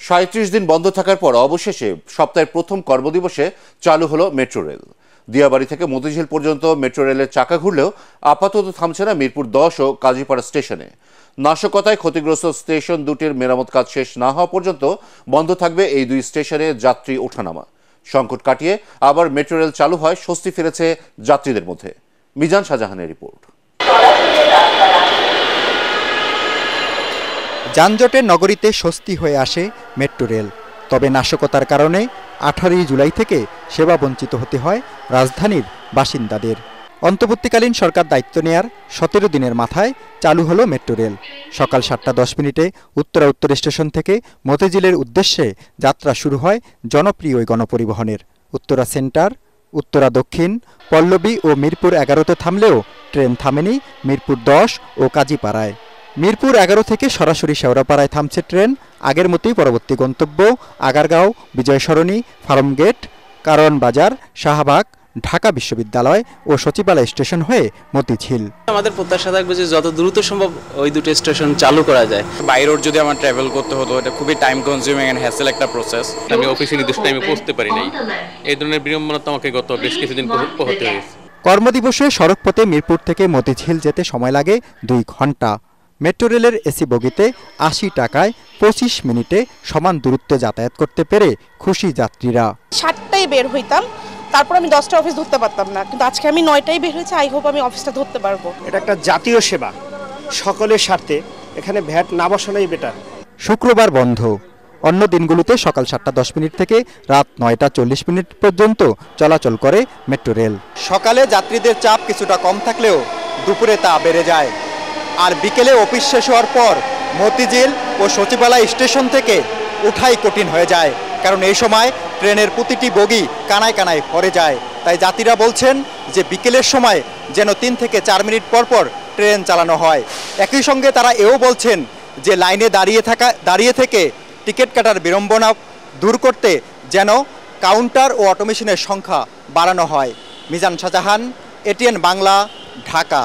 37 দিন বন্ধ থাকার পর অবশেষে সপ্তাহের প্রথম কর্মদিবসে চালু হলো মেট্রো রেল। দিয়াবাড়ি থেকে মতিঝিল পর্যন্ত মেট্রো রেলের চাকা ঘুরলেও আপাতত থামছে না মিরপুর 10 ও কাজীপাড়া স্টেশনে। নাশকতায় ক্ষতিগ্রস্ত স্টেশন দুটির মেরামত কাজ শেষ না হওয়া পর্যন্ত বন্ধ থাকবে এই দুই স্টেশনে যাত্রী ওঠানামা। সংকট কাটিয়ে আবার মেট্রো রেল চালু হয়, স্বস্তি ফিরেছে যাত্রীদের মধ্যে। মিজান শাহজাহানের রিপোর্ট। যানজটে নগরীতে স্বস্তি হয়ে আসে মেট্রো রেল। তবে নাশকতার কারণে 18 জুলাই থেকে সেবা বঞ্চিত হতে হয় রাজধানীর বাসিন্দাদের। অন্তর্বর্তীকালীন সরকার দায়িত্ব নেয়ার 17 দিনের মাথায় চালু হলো মেট্রো রেল। সকাল 7:10 উত্তরা উত্তর স্টেশন থেকে মতিঝিলের উদ্দেশ্যে যাত্রা শুরু হয় জনপ্রিয় গণপরিবহনের। উত্তরা সেন্টার, উত্তরা দক্ষিণ, পল্লবী ও মিরপুর 11-তে থামলেও ট্রেন থামেনি মিরপুর 10 ও কাজীপাড়ায়। মিরপুর 11 থেকে সরাসরি শেওড়াপাড়ায় থামছে ট্রেন। আগের মতোই পরবর্তী গন্তব্য আগারগাঁও, বিজয় সরণি, ফার্মগেট, কারণ বাজার, শাহবাগ, ঢাকা বিশ্ববিদ্যালয় ও সচিবালয় স্টেশন হয়ে মতিঝিল। আমাদের প্রত্যাশা থাকবে যে যত দ্রুত সম্ভব ওই দুটো স্টেশন চালু করা যায়। বাই রোড যদি আমার ট্রাভেল করতে হতো, এটা খুবই টাইম কনজিউমিং এন্ড হ্যাসেল একটা প্রসেস। আমি অফিসে নির্দিষ্ট টাইমে পৌঁছতে পারি নাই। এই ধরনের বিড়ম্বনা তো আমাকে গত বেশ কিছুদিন পোহাতে হয়েছে। কর্মদিবসে সড়কপথে মিরপুর থেকে মতিঝিল যেতে সময় লাগে 2 ঘন্টা। মেট্রো রেলের এসি বগিতে 80 টাকায় 25 মিনিটে সমান দূরত্বে যাতায়াত করতে পেরে খুশি যাত্রীরা। 7টায় বের হইতাম, তারপর আমি 10টা অফিস ধরতে পারতাম না, কিন্তু আজকে আমি 9টায় বের হয়েছি। আই হোপ আমি অফিসটা ধরতে পারবো। এটা একটা জাতীয় সেবা, সকলের স্বার্থে এখানে ভ্যাট না বসানোই বেটার। শুক্রবার বন্ধ। অন্য দিনগুলোতে সকাল 7:10 থেকে রাত 9:40 পর্যন্ত চলাচল করে মেট্রো রেল। সকালে যাত্রীদের চাপ কিছুটা কম থাকলেও দুপুরে তা বেড়ে যায়। আর বিকেলে অফিস শেষ হওয়ার পর মতিঝিল ও সচিবালয় স্টেশন থেকে ওঠাই কঠিন হয়ে যায়, কারণ এই সময় ট্রেনের প্রতিটি বগি কানায় কানায় ভরে যায়। তাই যাত্রীরা বলছেন যে বিকেলের সময় যেন 3 থেকে 4 মিনিট পর পর ট্রেন চালানো হয়। একই সঙ্গে তারা এও বলছেন যে লাইনে দাঁড়িয়ে থেকে টিকিট কাটার বিড়ম্বনা দূর করতে যেন কাউন্টার ও অটোমেশনের সংখ্যা বাড়ানো হয়। মিজান শাহজাহান, এটিএন বাংলা, ঢাকা।